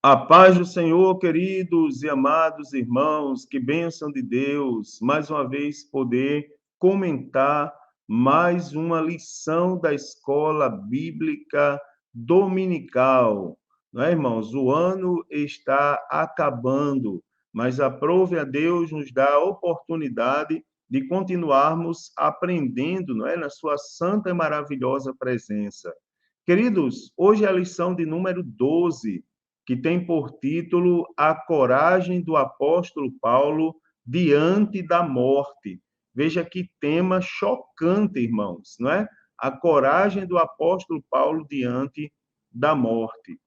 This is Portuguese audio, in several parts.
A paz do Senhor, queridos e amados irmãos, que bênção de Deus, mais uma vez poder comentar mais uma lição da escola bíblica dominical. Não é, irmãos? O ano está acabando, mas aprove a Deus nos dar a oportunidade de continuarmos aprendendo, não é, na sua santa e maravilhosa presença. Queridos, hoje é a lição de número 12, que tem por título A Coragem do Apóstolo Paulo diante da morte. Veja que tema chocante, irmãos, não é? A coragem do apóstolo Paulo diante da morte.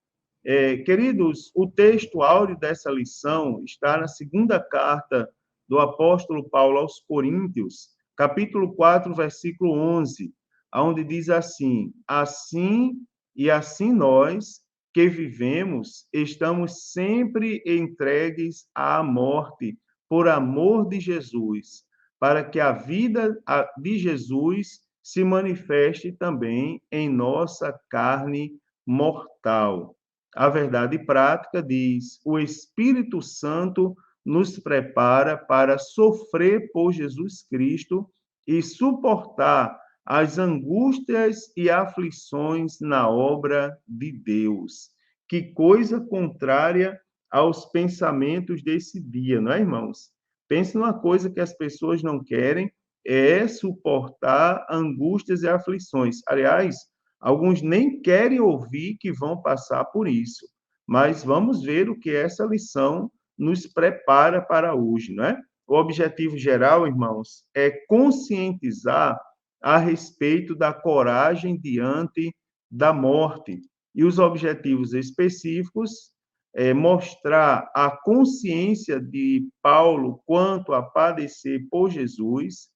Queridos, o texto áureo dessa lição está na segunda carta do apóstolo Paulo aos Coríntios, capítulo 4, versículo 11, onde diz assim: Assim e assim nós que vivemos, estamos sempre entregues à morte, por amor de Jesus, para que a vida de Jesus se manifeste também em nossa carne mortal. A verdade prática diz: o Espírito Santo nos prepara para sofrer por Jesus Cristo e suportar as angústias e aflições na obra de Deus. Que coisa contrária aos pensamentos desse dia, não é, irmãos? Pense numa coisa que as pessoas não querem, é suportar angústias e aflições. Aliás, alguns nem querem ouvir que vão passar por isso. Mas vamos ver o que essa lição nos prepara para hoje, não é? O objetivo geral, irmãos, é conscientizar a respeito da coragem diante da morte. E os objetivos específicos é mostrar a consciência de Paulo quanto a padecer por Jesus,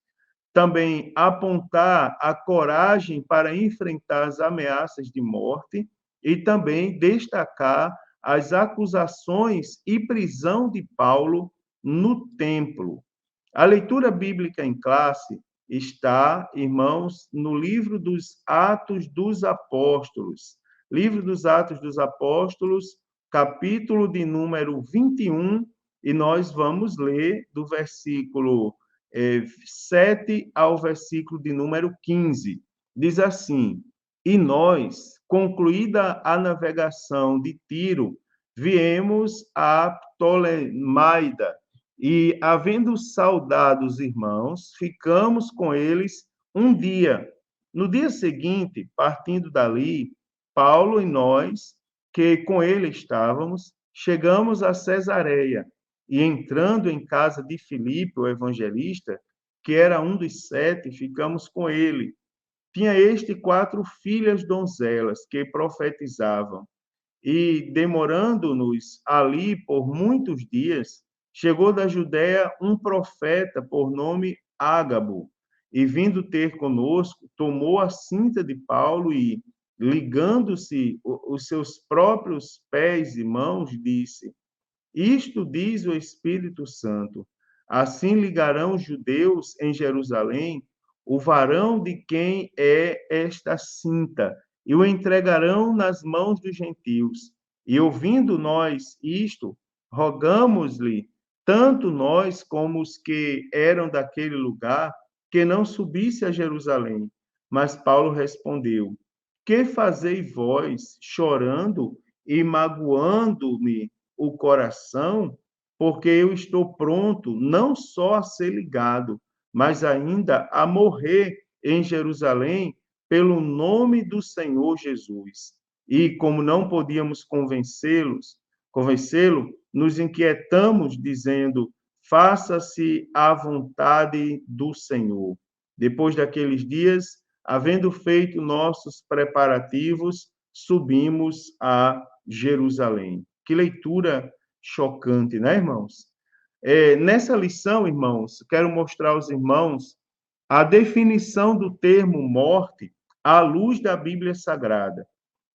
também apontar a coragem para enfrentar as ameaças de morte e também destacar as acusações e prisão de Paulo no templo. A leitura bíblica em classe está, irmãos, no livro dos Atos dos Apóstolos. Livro dos Atos dos Apóstolos, capítulo de número 21, e nós vamos ler do versículo 7 ao versículo de número 15. Diz assim: E nós, concluída a navegação de Tiro, viemos a Ptolemaida, e, havendo saudado os irmãos, ficamos com eles um dia. No dia seguinte, partindo dali, Paulo e nós, que com ele estávamos, chegamos a Cesareia, e entrando em casa de Filipe, o evangelista, que era um dos 7, ficamos com ele. Tinha este 4 filhas donzelas que profetizavam. E, demorando-nos ali por muitos dias, chegou da Judéia um profeta por nome Ágabo, e vindo ter conosco, tomou a cinta de Paulo e, ligando-se os seus próprios pés e mãos, disse: Isto diz o Espírito Santo: assim ligarão os judeus em Jerusalém o varão de quem é esta cinta, e o entregarão nas mãos dos gentios. E ouvindo nós isto, rogamos-lhe, tanto nós como os que eram daquele lugar, que não subisse a Jerusalém. Mas Paulo respondeu: Que fazeis vós, chorando e magoando-me o coração? Porque eu estou pronto não só a ser ligado, mas ainda a morrer em Jerusalém pelo nome do Senhor Jesus. E como não podíamos convencê-lo, nos inquietamos dizendo: faça-se a vontade do Senhor. Depois daqueles dias, havendo feito nossos preparativos, subimos a Jerusalém. Que leitura chocante, né, irmãos? Nessa lição, irmãos, quero mostrar aos irmãos a definição do termo morte à luz da Bíblia Sagrada.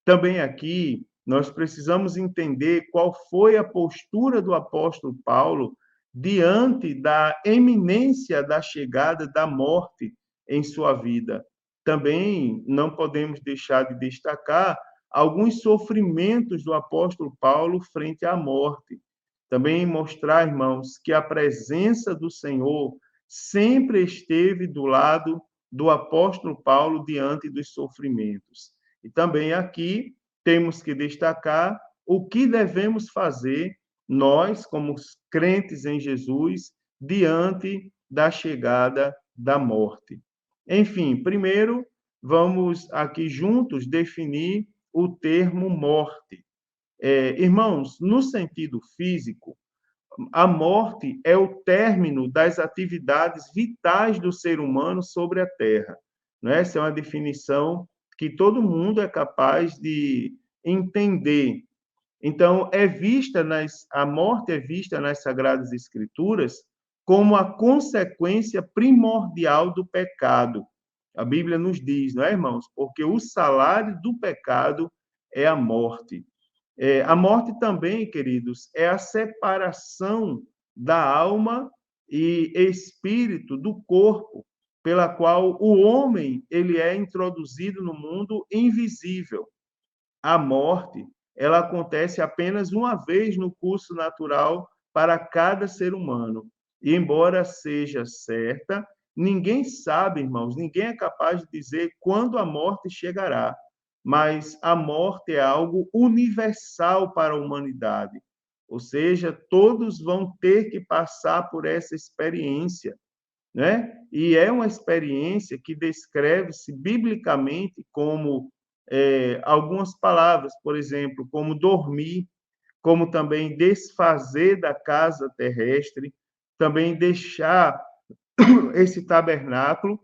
Também aqui nós precisamos entender qual foi a postura do apóstolo Paulo diante da eminência da chegada da morte em sua vida. Também não podemos deixar de destacar alguns sofrimentos do apóstolo Paulo frente à morte. Também mostrar, irmãos, que a presença do Senhor sempre esteve do lado do apóstolo Paulo diante dos sofrimentos. E também aqui temos que destacar o que devemos fazer nós, como crentes em Jesus, diante da chegada da morte. Enfim, primeiro, vamos aqui juntos definir o termo morte. Irmãos, no sentido físico, a morte é o término das atividades vitais do ser humano sobre a Terra. Né? Essa é uma definição que todo mundo é capaz de entender. Então, a morte é vista nas Sagradas Escrituras como a consequência primordial do pecado. A Bíblia nos diz, não é, irmãos? Porque o salário do pecado é a morte. A morte também, queridos, é a separação da alma e espírito do corpo, pela qual o homem ele é introduzido no mundo invisível. A morte, ela acontece apenas uma vez no curso natural para cada ser humano. E embora seja certa, ninguém sabe, irmãos, ninguém é capaz de dizer quando a morte chegará. Mas a morte é algo universal para a humanidade. Ou seja, todos vão ter que passar por essa experiência, né? E é uma experiência que descreve-se biblicamente como algumas palavras, por exemplo, como dormir, como também desfazer da casa terrestre, também deixar esse tabernáculo,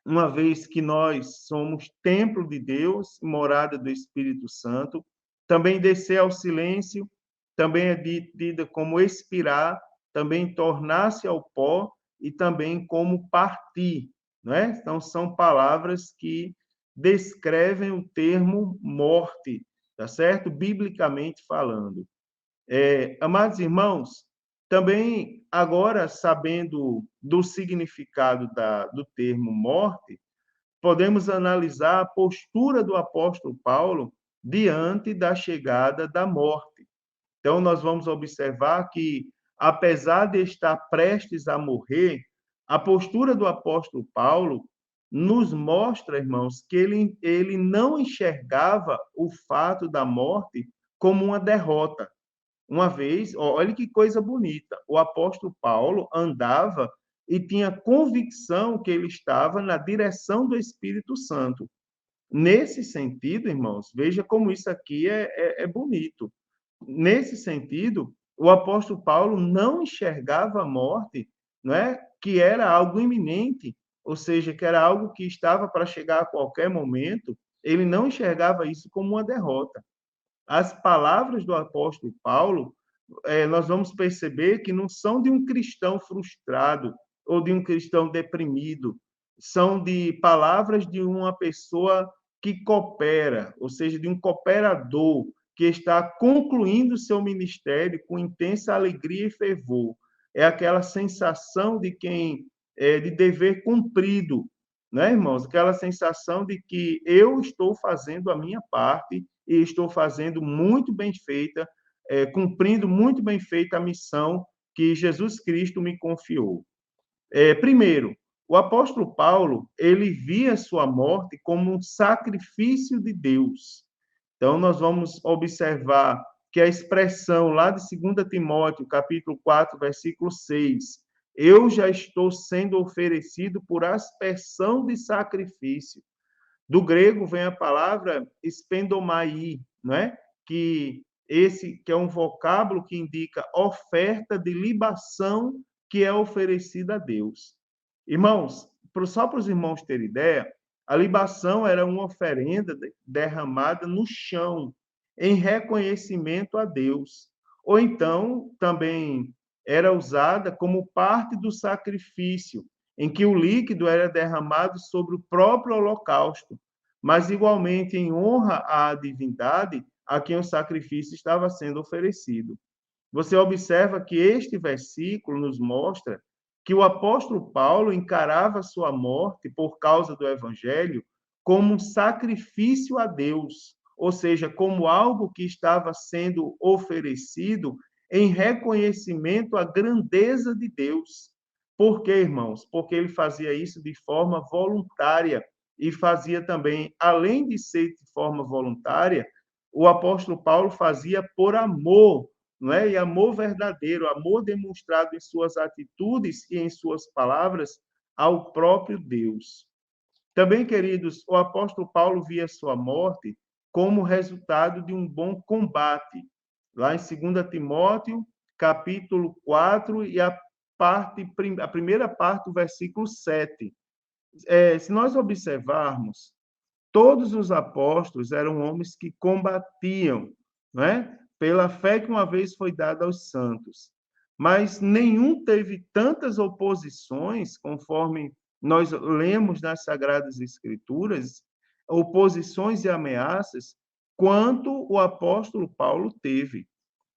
uma vez que nós somos templo de Deus, morada do Espírito Santo, também descer ao silêncio, também é dita como expirar, também tornar-se ao pó e também como partir, não é? Então são palavras que descrevem o termo morte, tá certo? Biblicamente falando. Amados irmãos, também agora sabendo do significado do termo morte, podemos analisar a postura do apóstolo Paulo diante da chegada da morte. Então, nós vamos observar que, apesar de estar prestes a morrer, a postura do apóstolo Paulo nos mostra, irmãos, que ele não enxergava o fato da morte como uma derrota. Uma vez, olha que coisa bonita, o apóstolo Paulo andava e tinha convicção que ele estava na direção do Espírito Santo. Nesse sentido, irmãos, veja como isso aqui é bonito. Nesse sentido, o apóstolo Paulo não enxergava a morte, não é, que era algo iminente, ou seja, que era algo que estava para chegar a qualquer momento. Ele não enxergava isso como uma derrota. As palavras do apóstolo Paulo, nós vamos perceber que não são de um cristão frustrado ou de um cristão deprimido, são de palavras de uma pessoa que coopera, ou seja, de um cooperador que está concluindo seu ministério com intensa alegria e fervor. É aquela sensação de quem de dever cumprido, né, irmãos? Aquela sensação de que eu estou fazendo a minha parte e estou fazendo muito bem feita, cumprindo muito bem feita a missão que Jesus Cristo me confiou. Primeiro, o apóstolo Paulo, ele via sua morte como um sacrifício de Deus. Então, nós vamos observar que a expressão lá de 2 Timóteo, capítulo 4, versículo 6, eu já estou sendo oferecido por aspersão de sacrifício. Do grego vem a palavra spendomai, não é? Que é um vocábulo que indica oferta de libação que é oferecida a Deus. Irmãos, só para os irmãos terem ideia, a libação era uma oferenda derramada no chão, em reconhecimento a Deus. Ou então, também era usada como parte do sacrifício, em que o líquido era derramado sobre o próprio holocausto, mas igualmente em honra à divindade a quem o sacrifício estava sendo oferecido. Você observa que este versículo nos mostra que o apóstolo Paulo encarava sua morte por causa do evangelho como um sacrifício a Deus, ou seja, como algo que estava sendo oferecido em reconhecimento à grandeza de Deus. Por quê, irmãos? Porque ele fazia isso de forma voluntária e fazia também, além de ser de forma voluntária, o apóstolo Paulo fazia por amor, não é? E amor verdadeiro, amor demonstrado em suas atitudes e em suas palavras ao próprio Deus. Também, queridos, o apóstolo Paulo via sua morte como resultado de um bom combate. Lá em 2 Timóteo, capítulo 4, e a primeira parte do versículo 7. Se nós observarmos, todos os apóstolos eram homens que combatiam, não é? Pela fé que uma vez foi dada aos santos. Mas nenhum teve tantas oposições, conforme nós lemos nas Sagradas Escrituras, oposições e ameaças, quanto o apóstolo Paulo teve.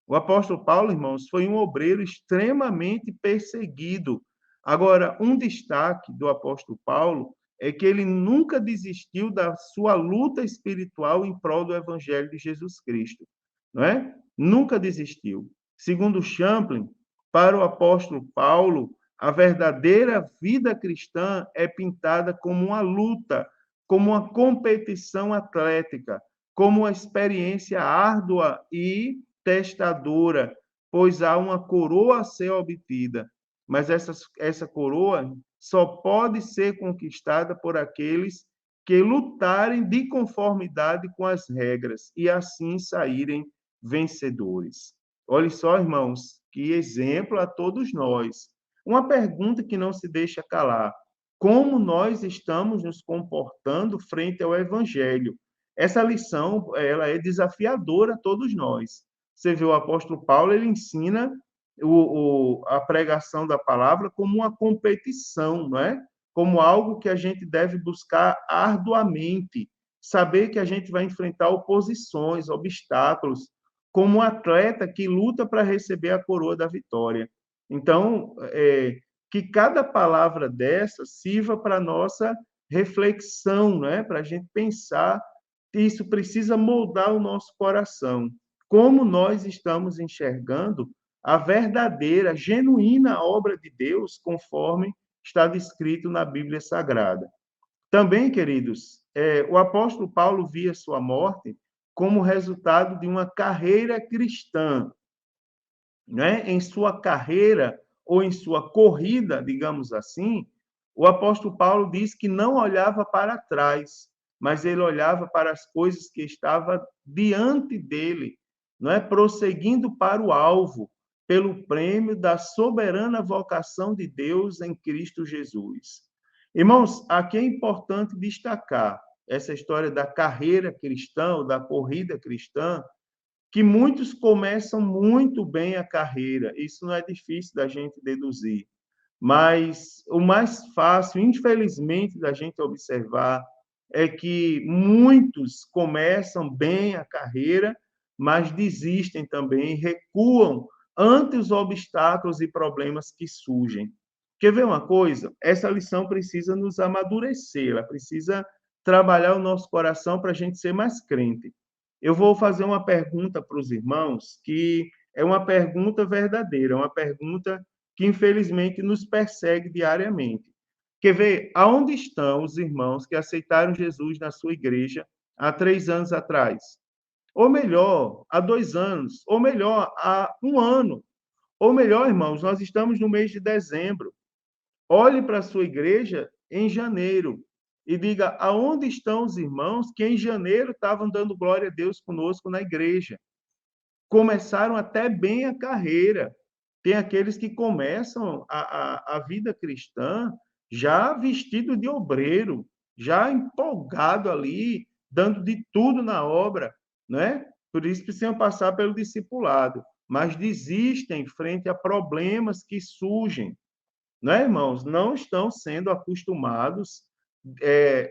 O apóstolo Paulo, irmãos, foi um obreiro extremamente perseguido. Agora, um destaque do apóstolo Paulo é que ele nunca desistiu da sua luta espiritual em prol do evangelho de Jesus Cristo, não é? Nunca desistiu. Segundo Champlin, para o apóstolo Paulo, a verdadeira vida cristã é pintada como uma luta, como uma competição atlética, como uma experiência árdua e testadora, pois há uma coroa a ser obtida, mas essa coroa só pode ser conquistada por aqueles que lutarem de conformidade com as regras e assim saírem vencedores. Olhe só, irmãos, que exemplo a todos nós. Uma pergunta que não se deixa calar: como nós estamos nos comportando frente ao evangelho? Essa lição, ela é desafiadora a todos nós. Você vê o apóstolo Paulo, ele ensina a pregação da palavra como uma competição, não é? Como algo que a gente deve buscar arduamente, saber que a gente vai enfrentar oposições, obstáculos, como um atleta que luta para receber a coroa da vitória. Então, que cada palavra dessa sirva para nossa reflexão, não é? Para a gente pensar, isso precisa moldar o nosso coração. Como nós estamos enxergando a verdadeira, genuína obra de Deus, conforme está descrito na Bíblia Sagrada. Também, queridos, o apóstolo Paulo via sua morte como resultado de uma carreira cristã, né? Em sua carreira ou em sua corrida, digamos assim, o apóstolo Paulo diz que não olhava para trás, mas ele olhava para as coisas que estavam diante dele, não é? Prosseguindo para o alvo, pelo prêmio da soberana vocação de Deus em Cristo Jesus. Irmãos, aqui é importante destacar essa história da carreira cristã, ou da corrida cristã, que muitos começam muito bem a carreira. Isso não é difícil da gente deduzir. Mas o mais fácil, infelizmente, da gente observar é que muitos começam bem a carreira, mas desistem também, recuam ante os obstáculos e problemas que surgem. Quer ver uma coisa? Essa lição precisa nos amadurecer, ela precisa trabalhar o nosso coração para a gente ser mais crente. Eu vou fazer uma pergunta para os irmãos, que é uma pergunta verdadeira, uma pergunta que infelizmente nos persegue diariamente. Quer ver aonde estão os irmãos que aceitaram Jesus na sua igreja há 3 anos atrás? Ou melhor, há 2 anos, ou melhor, há um ano. Ou melhor, irmãos, nós estamos no mês de dezembro. Olhe para a sua igreja em janeiro e diga aonde estão os irmãos que em janeiro estavam dando glória a Deus conosco na igreja. Começaram até bem a carreira. Tem aqueles que começam a vida cristã já vestido de obreiro, já empolgado ali, dando de tudo na obra, né? Por isso precisam passar pelo discipulado, mas desistem frente a problemas que surgem, né, irmãos? Não estão sendo acostumados,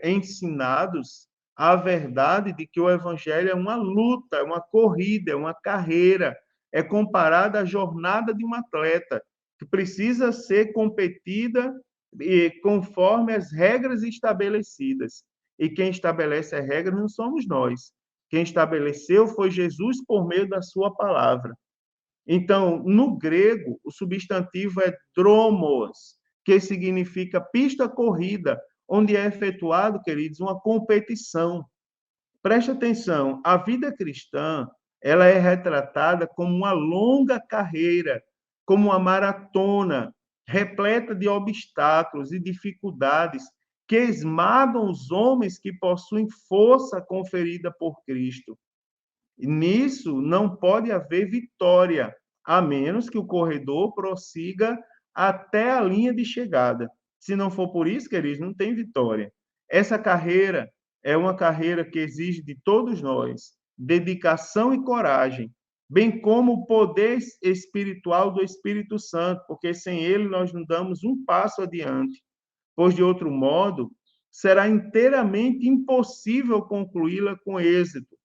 ensinados a verdade de que o evangelho é uma luta, é uma corrida, é uma carreira, é comparada à jornada de um atleta, que precisa ser competida e conforme as regras estabelecidas. E quem estabelece as regras não somos nós. Quem estabeleceu foi Jesus por meio da sua palavra. Então, no grego, o substantivo é dromos, que significa pista corrida, onde é efetuado, queridos, uma competição. Preste atenção, a vida cristã, ela é retratada como uma longa carreira, como uma maratona, repleta de obstáculos e dificuldades que esmagam os homens que possuem força conferida por Cristo. E nisso não pode haver vitória, a menos que o corredor prossiga até a linha de chegada. Se não for por isso, queridos, não tem vitória. Essa carreira é uma carreira que exige de todos nós dedicação e coragem, bem como o poder espiritual do Espírito Santo, porque sem ele nós não damos um passo adiante, pois de outro modo será inteiramente impossível concluí-la com êxito.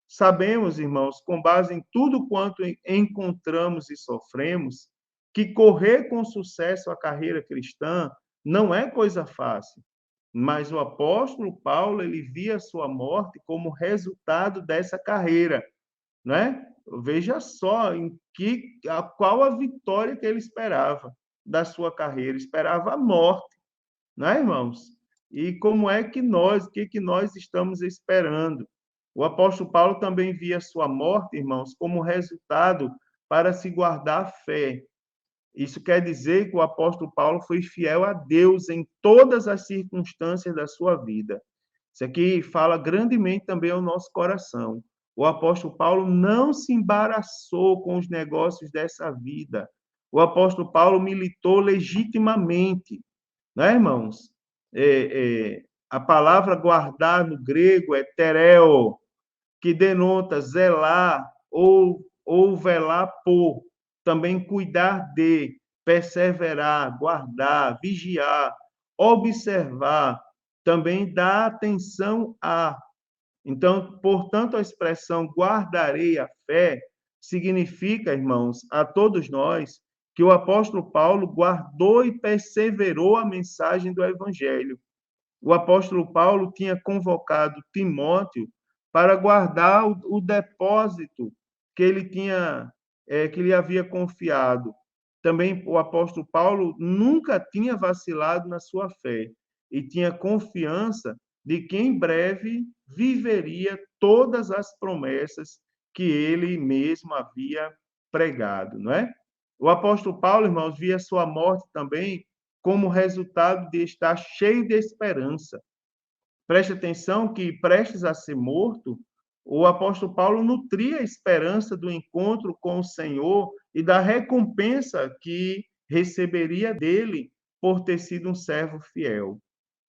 Sabemos, irmãos, com base em tudo quanto encontramos e sofremos, que correr com sucesso a carreira cristã não é coisa fácil. Mas o apóstolo Paulo, ele via a sua morte como resultado dessa carreira, né? Veja só qual a vitória que ele esperava da sua carreira, esperava a morte, né, irmãos? E como é que nós, o que nós estamos esperando? O apóstolo Paulo também via sua morte, irmãos, como resultado para se guardar a fé. Isso quer dizer que o apóstolo Paulo foi fiel a Deus em todas as circunstâncias da sua vida. Isso aqui fala grandemente também ao nosso coração. O apóstolo Paulo não se embaraçou com os negócios dessa vida. O apóstolo Paulo militou legitimamente, né, irmãos? A palavra guardar no grego é tereo, que denota zelar ou velar por, também cuidar de, perseverar, guardar, vigiar, observar, também dar atenção a. Então, portanto, a expressão guardarei a fé significa, irmãos, a todos nós, que o apóstolo Paulo guardou e perseverou a mensagem do evangelho. O apóstolo Paulo tinha convocado Timóteo para guardar o depósito que ele tinha, que lhe havia confiado. Também o apóstolo Paulo nunca tinha vacilado na sua fé e tinha confiança de que em breve viveria todas as promessas que ele mesmo havia pregado, não é? O apóstolo Paulo, irmãos, via sua morte também como resultado de estar cheio de esperança. Preste atenção que, prestes a ser morto, o apóstolo Paulo nutria a esperança do encontro com o Senhor e da recompensa que receberia dele por ter sido um servo fiel.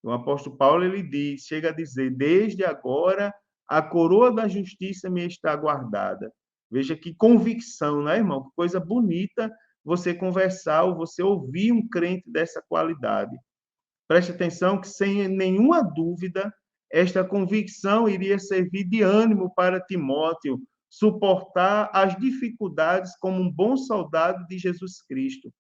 O apóstolo Paulo, ele diz, chega a dizer, desde agora a coroa da justiça me está guardada. Veja que convicção, né, irmão? Que coisa bonita você conversar ou você ouvir um crente dessa qualidade. Preste atenção que, sem nenhuma dúvida, esta convicção iria servir de ânimo para Timóteo suportar as dificuldades como um bom soldado de Jesus Cristo,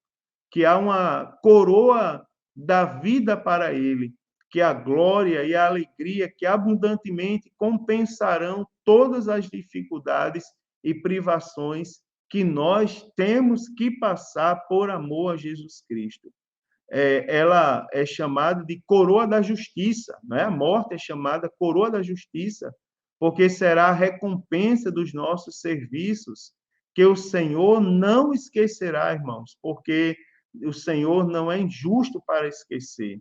que há uma coroa da vida para ele, que a glória e a alegria que abundantemente compensarão todas as dificuldades e privações que nós temos que passar por amor a Jesus Cristo. Ela é chamada de coroa da justiça, né? A morte é chamada coroa da justiça, porque será a recompensa dos nossos serviços, que o Senhor não esquecerá, irmãos, porque o Senhor não é injusto para esquecer.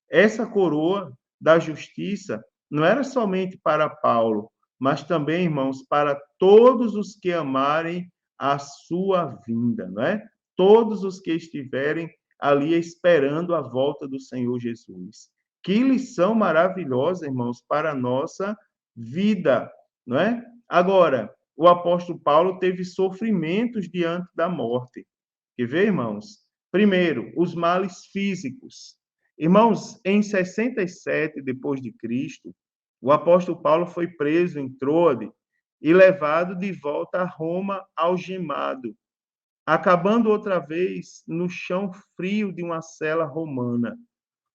Essa coroa da justiça não era somente para Paulo, mas também, irmãos, para todos os que amarem a sua vinda, não é? Todos os que estiverem ali esperando a volta do Senhor Jesus. Que lição maravilhosa, irmãos, para a nossa vida, não é? Agora, o apóstolo Paulo teve sofrimentos diante da morte. Quer ver, irmãos? Primeiro, os males físicos. Irmãos, em 67 depois de Cristo, o apóstolo Paulo foi preso em Troade e levado de volta a Roma algemado, acabando outra vez no chão frio de uma cela romana.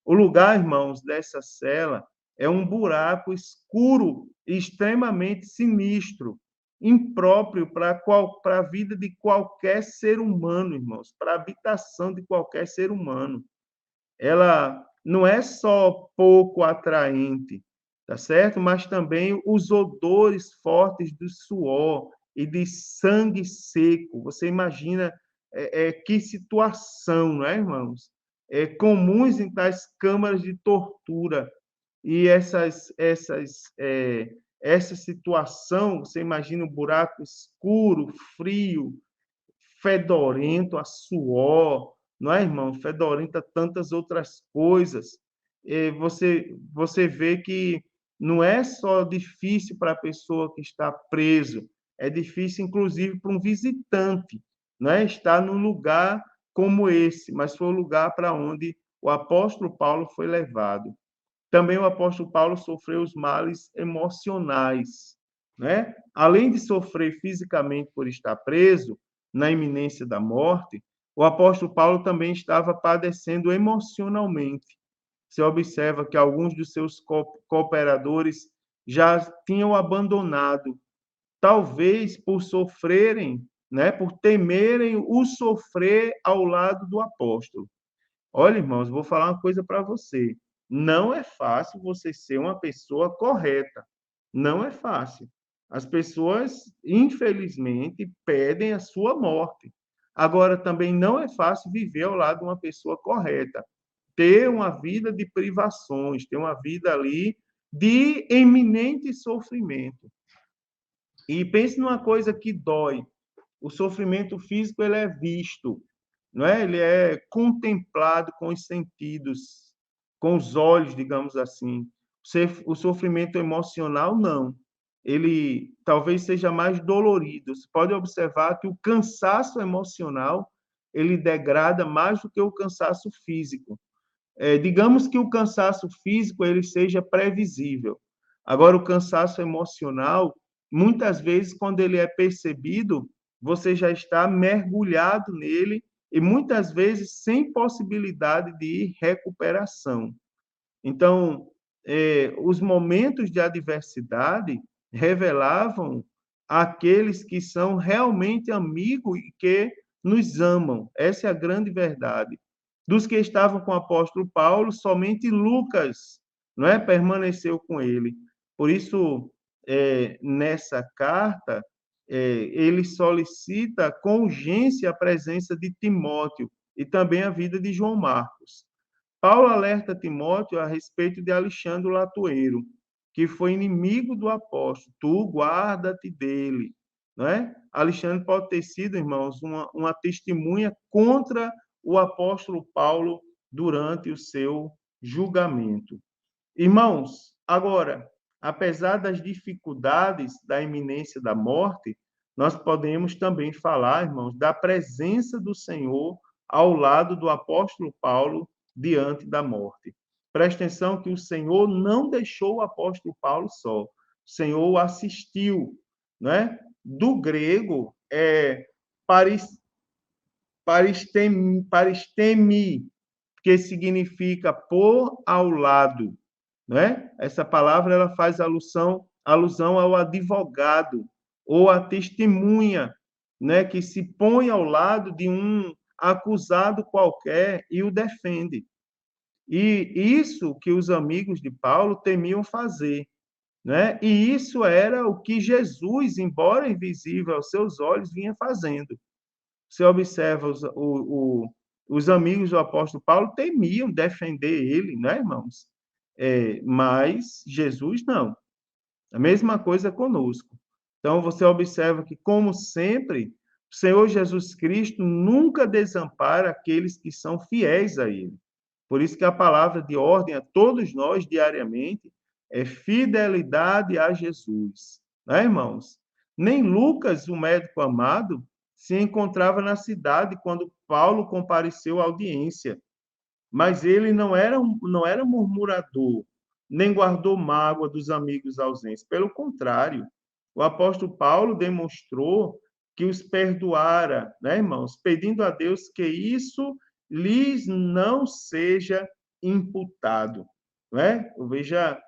O lugar, irmãos, dessa cela É um buraco escuro e extremamente sinistro, impróprio para a vida de qualquer ser humano, irmãos, para a habitação de qualquer ser humano. Ela não é só pouco atraente, tá certo? Mas também os odores fortes do suor e de sangue seco. Você imagina que situação, não é, irmãos? Comuns em tais câmaras de tortura. E essa situação, você imagina um buraco escuro, frio, fedorento a suor, não é, irmão? Fedorento a tantas outras coisas. Você vê que não é só difícil para a pessoa que está preso, é difícil, inclusive, para um visitante, não é? Estar num lugar como esse, mas foi o lugar para onde o apóstolo Paulo foi levado. Também o apóstolo Paulo sofreu os males emocionais, né? Além de sofrer fisicamente por estar preso, na iminência da morte, o apóstolo Paulo também estava padecendo emocionalmente. Você observa que alguns dos seus cooperadores já tinham abandonado, talvez por sofrerem, né, por temerem o sofrer ao lado do apóstolo. Olha, irmãos, vou falar uma coisa para você. Não é fácil você ser uma pessoa correta. Não é fácil. As pessoas, infelizmente, pedem a sua morte. Agora, também não é fácil viver ao lado de uma pessoa correta. Ter uma vida de privações, ter uma vida ali de eminente sofrimento. E pense numa coisa que dói. O sofrimento físico ele é visto, não é? Ele é contemplado com os sentidos, com os olhos, digamos assim. O sofrimento emocional não. Ele talvez seja mais dolorido. Você pode observar que o cansaço emocional ele degrada mais do que o cansaço físico. Digamos que o cansaço físico ele seja previsível. Agora, o cansaço emocional, muitas vezes, quando ele é percebido, você já está mergulhado nele e muitas vezes sem possibilidade de recuperação. Então, os momentos de adversidade revelavam aqueles que são realmente amigos e que nos amam. Essa é a grande verdade. Dos que estavam com o apóstolo Paulo, somente Lucas, não é, permaneceu com ele. Por isso, nessa carta, ele solicita com urgência a presença de Timóteo e também a vida de João Marcos. Paulo alerta Timóteo a respeito de Alexandre o Latueiro, que foi inimigo do apóstolo. Tu guarda-te dele. Não é? Alexandre pode ter sido, irmãos, uma testemunha contra o apóstolo Paulo durante o seu julgamento. Irmãos, agora, apesar das dificuldades da iminência da morte, nós podemos também falar, irmãos, da presença do Senhor ao lado do apóstolo Paulo diante da morte. Preste atenção que o Senhor não deixou o apóstolo Paulo só. O Senhor o assistiu, né? Do grego é paristemi, que significa por ao lado, né? Essa palavra ela faz alusão ao advogado ou à testemunha, né, que se põe ao lado de um acusado qualquer e o defende. E isso que os amigos de Paulo temiam fazer, né? E isso era o que Jesus, embora invisível aos seus olhos, vinha fazendo. Você observa os amigos do apóstolo Paulo temiam defender ele, né, irmãos? Mas Jesus não. A mesma coisa conosco. Então, você observa que, como sempre, o Senhor Jesus Cristo nunca desampara aqueles que são fiéis a Ele. Por isso que a palavra de ordem a todos nós diariamente é fidelidade a Jesus. Né, irmãos? Nem Lucas, o médico amado, se encontrava na cidade quando Paulo compareceu à audiência. Mas ele não era murmurador, nem guardou mágoa dos amigos ausentes. Pelo contrário, o apóstolo Paulo demonstrou que os perdoara, né, irmãos? Pedindo a Deus que isso lhes não seja imputado. Não é? Veja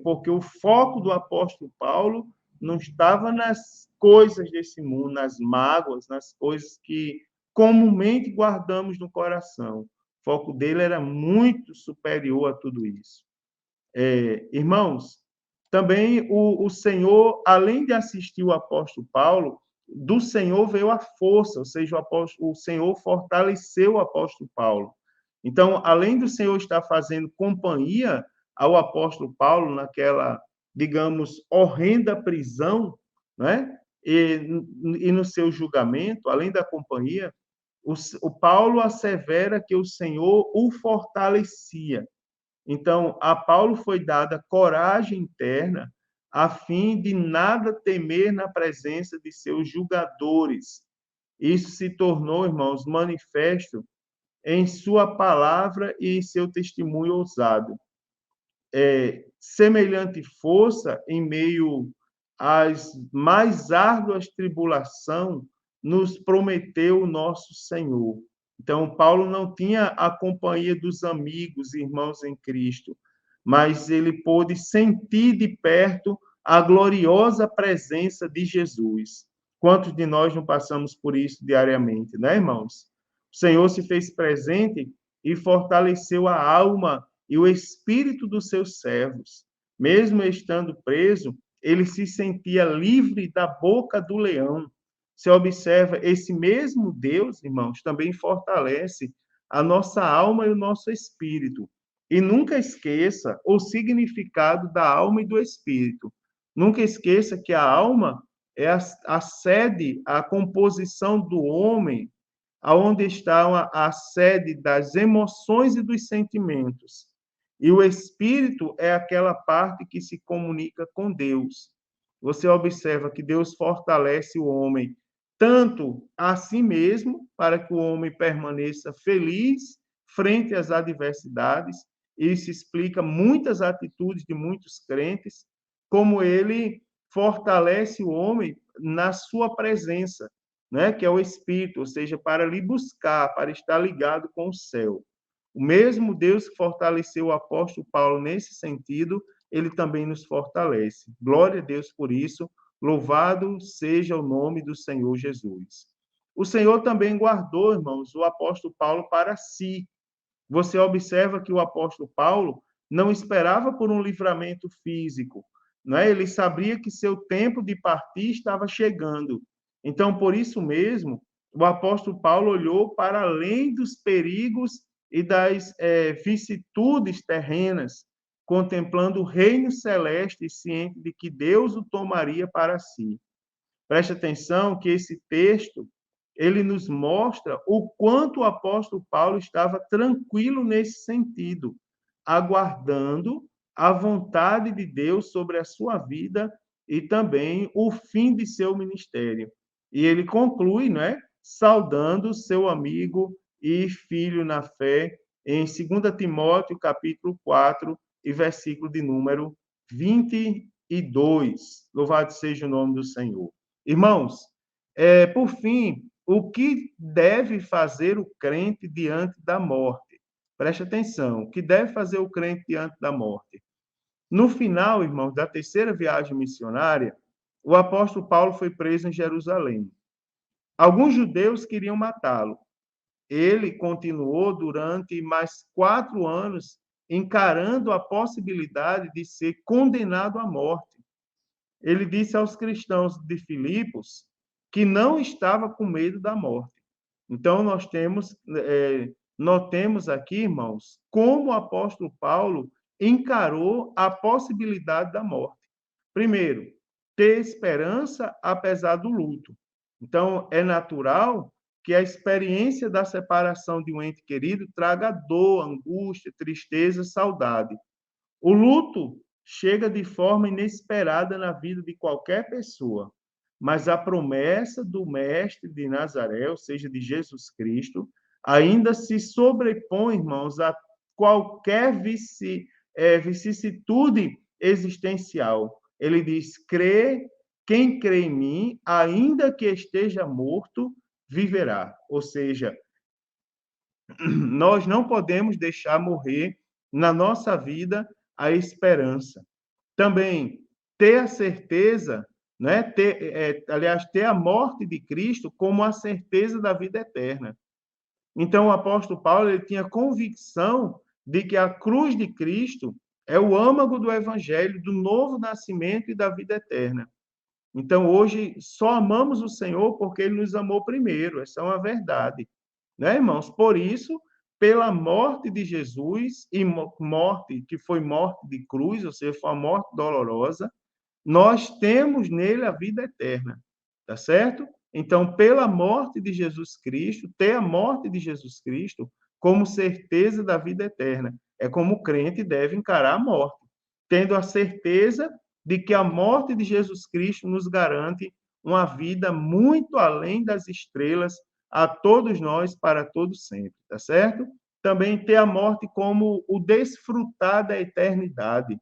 porque o foco do apóstolo Paulo não estava nas coisas desse mundo, nas mágoas, nas coisas que comumente guardamos no coração. O foco dele era muito superior a tudo isso. Irmãos, também o Senhor, além de assistir o apóstolo Paulo, do Senhor veio a força, ou seja, o Senhor fortaleceu o apóstolo Paulo. Então, além do Senhor estar fazendo companhia ao apóstolo Paulo naquela, digamos, horrenda prisão, né? E no seu julgamento, além da companhia, o Paulo assevera que o Senhor o fortalecia. Então, a Paulo foi dada coragem interna a fim de nada temer na presença de seus julgadores. Isso se tornou, irmãos, manifesto em sua palavra e em seu testemunho ousado. Semelhante força em meio às mais árduas tribulações nos prometeu o nosso Senhor. Então, Paulo não tinha a companhia dos amigos, irmãos em Cristo, mas ele pôde sentir de perto a gloriosa presença de Jesus. Quantos de nós não passamos por isso diariamente, né, irmãos? O Senhor se fez presente e fortaleceu a alma e o espírito dos seus servos. Mesmo estando preso, ele se sentia livre da boca do leão. Você observa, esse mesmo Deus, irmãos, também fortalece a nossa alma e o nosso espírito. E nunca esqueça o significado da alma e do espírito. Nunca esqueça que a alma é a sede, a composição do homem, aonde está a sede das emoções e dos sentimentos. E o espírito é aquela parte que se comunica com Deus. Você observa que Deus fortalece o homem tanto a si mesmo, para que o homem permaneça feliz frente às adversidades. Isso explica muitas atitudes de muitos crentes, como ele fortalece o homem na sua presença, né, que é o Espírito, ou seja, para lhe buscar, para estar ligado com o céu. O mesmo Deus que fortaleceu o apóstolo Paulo nesse sentido, ele também nos fortalece. Glória a Deus por isso. Louvado seja o nome do Senhor Jesus. O Senhor também guardou, irmãos, o apóstolo Paulo para si. Você observa que o apóstolo Paulo não esperava por um livramento físico, não é? Ele sabia que seu tempo de partir estava chegando. Então, por isso mesmo, o apóstolo Paulo olhou para além dos perigos e das vicissitudes terrenas, contemplando o reino celeste e ciente de que Deus o tomaria para si. Preste atenção que esse texto ele nos mostra o quanto o apóstolo Paulo estava tranquilo nesse sentido, aguardando a vontade de Deus sobre a sua vida e também o fim de seu ministério. E ele conclui, né, saudando seu amigo e filho na fé, em 2 Timóteo, capítulo 4, e versículo de número 22. Louvado seja o nome do Senhor. Irmãos, por fim, o que deve fazer o crente diante da morte? Preste atenção, o que deve fazer o crente diante da morte? No final, irmãos, da terceira viagem missionária, o apóstolo Paulo foi preso em Jerusalém. Alguns judeus queriam matá-lo. Ele continuou durante mais 4 anos encarando a possibilidade de ser condenado à morte. Ele disse aos cristãos de Filipos que não estava com medo da morte. Então, notemos aqui, irmãos, como o apóstolo Paulo encarou a possibilidade da morte. Primeiro, ter esperança apesar do luto. Então, é natural que a experiência da separação de um ente querido traga dor, angústia, tristeza, saudade. O luto chega de forma inesperada na vida de qualquer pessoa, mas a promessa do Mestre de Nazaré, ou seja, de Jesus Cristo, ainda se sobrepõe, irmãos, a qualquer vicissitude existencial. Ele diz: quem crê em mim, ainda que esteja morto, viverá. Ou seja, nós não podemos deixar morrer na nossa vida a esperança. Também ter a certeza, né, ter a morte de Cristo como a certeza da vida eterna. Então, o apóstolo Paulo ele tinha convicção de que a cruz de Cristo é o âmago do evangelho, do novo nascimento e da vida eterna. Então, hoje, só amamos o Senhor porque ele nos amou primeiro. Essa é uma verdade. Né, irmãos? Por isso, pela morte de Jesus, e morte que foi morte de cruz, ou seja, foi uma morte dolorosa, nós temos nele a vida eterna, tá certo? Então, pela morte de Jesus Cristo, ter a morte de Jesus Cristo como certeza da vida eterna. É como o crente deve encarar a morte, tendo a certeza de que a morte de Jesus Cristo nos garante uma vida muito além das estrelas a todos nós para todo sempre, tá certo? Também ter a morte como o desfrutar da eternidade.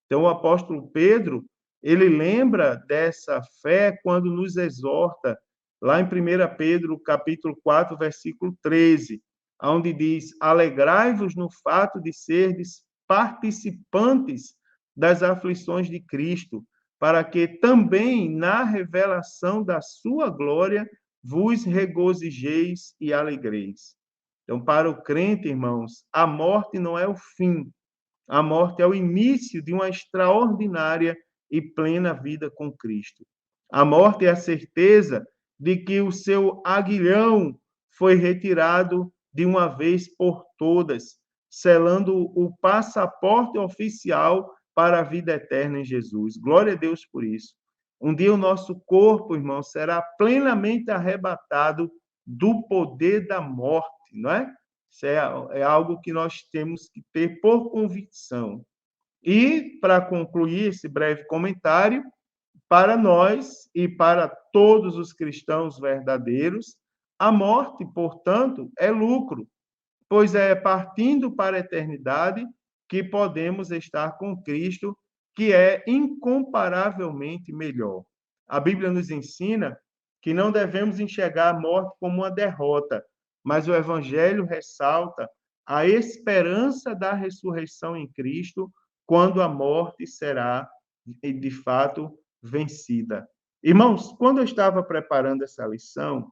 Então, o apóstolo Pedro, ele lembra dessa fé quando nos exorta, lá em 1 Pedro, capítulo 4, versículo 13, onde diz: alegrai-vos no fato de serdes participantes das aflições de Cristo, para que também na revelação da sua glória vos regozijeis e alegreis. Então, para o crente, irmãos, a morte não é o fim, a morte é o início de uma extraordinária e plena vida com Cristo. A morte é a certeza de que o seu aguilhão foi retirado de uma vez por todas, selando o passaporte oficial para a vida eterna em Jesus. Glória a Deus por isso. Um dia o nosso corpo, irmão, será plenamente arrebatado do poder da morte, não é? Isso é algo que nós temos que ter por convicção. E, para concluir esse breve comentário, para nós e para todos os cristãos verdadeiros, a morte, portanto, é lucro, pois é partindo para a eternidade que podemos estar com Cristo, que é incomparavelmente melhor. A Bíblia nos ensina que não devemos enxergar a morte como uma derrota, mas o Evangelho ressalta a esperança da ressurreição em Cristo, quando a morte será, de fato, vencida. Irmãos, quando eu estava preparando essa lição,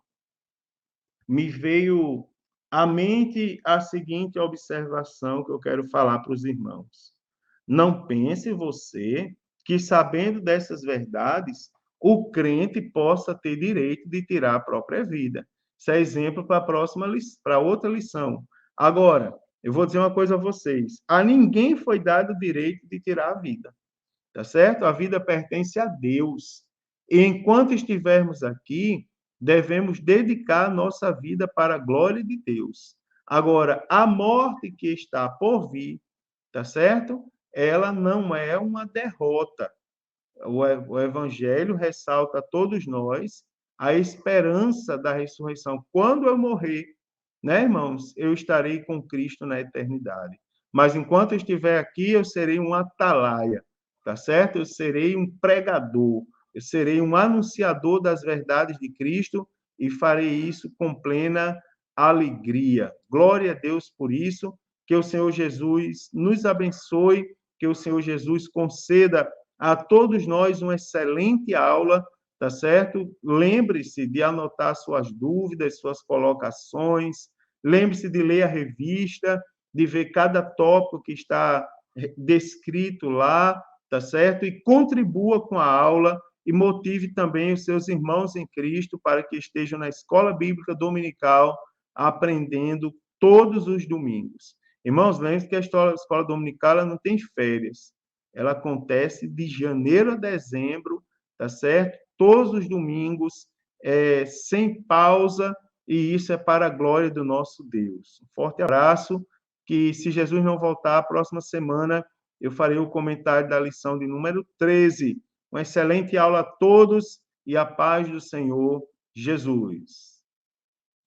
me veio à mente a seguinte observação que eu quero falar para os irmãos. Não pense você que, sabendo dessas verdades, o crente possa ter direito de tirar a própria vida. Isso é exemplo para a próxima, para outra lição. Agora, eu vou dizer uma coisa a vocês: a ninguém foi dado o direito de tirar a vida, tá certo? A vida pertence a Deus. E enquanto estivermos aqui, devemos dedicar nossa vida para a glória de Deus. Agora, a morte que está por vir, tá certo? Ela não é uma derrota. O Evangelho ressalta a todos nós a esperança da ressurreição. Quando eu morrer, né, irmãos, eu estarei com Cristo na eternidade. Mas enquanto eu estiver aqui, eu serei um atalaia, tá certo? Eu serei um pregador, eu serei um anunciador das verdades de Cristo e farei isso com plena alegria. Glória a Deus por isso, que o Senhor Jesus nos abençoe, que o Senhor Jesus conceda a todos nós uma excelente aula, tá certo? Lembre-se de anotar suas dúvidas, suas colocações, lembre-se de ler a revista, de ver cada tópico que está descrito lá, tá certo? E contribua com a aula e motive também os seus irmãos em Cristo para que estejam na escola bíblica dominical aprendendo todos os domingos. Irmãos, lembre-se que a escola dominical não tem férias. Ela acontece de janeiro a dezembro, tá certo? Todos os domingos, sem pausa, e isso é para a glória do nosso Deus. Um forte abraço, que se Jesus não voltar, a próxima semana eu farei o comentário da lição de número 13. Uma excelente aula a todos e a paz do Senhor Jesus.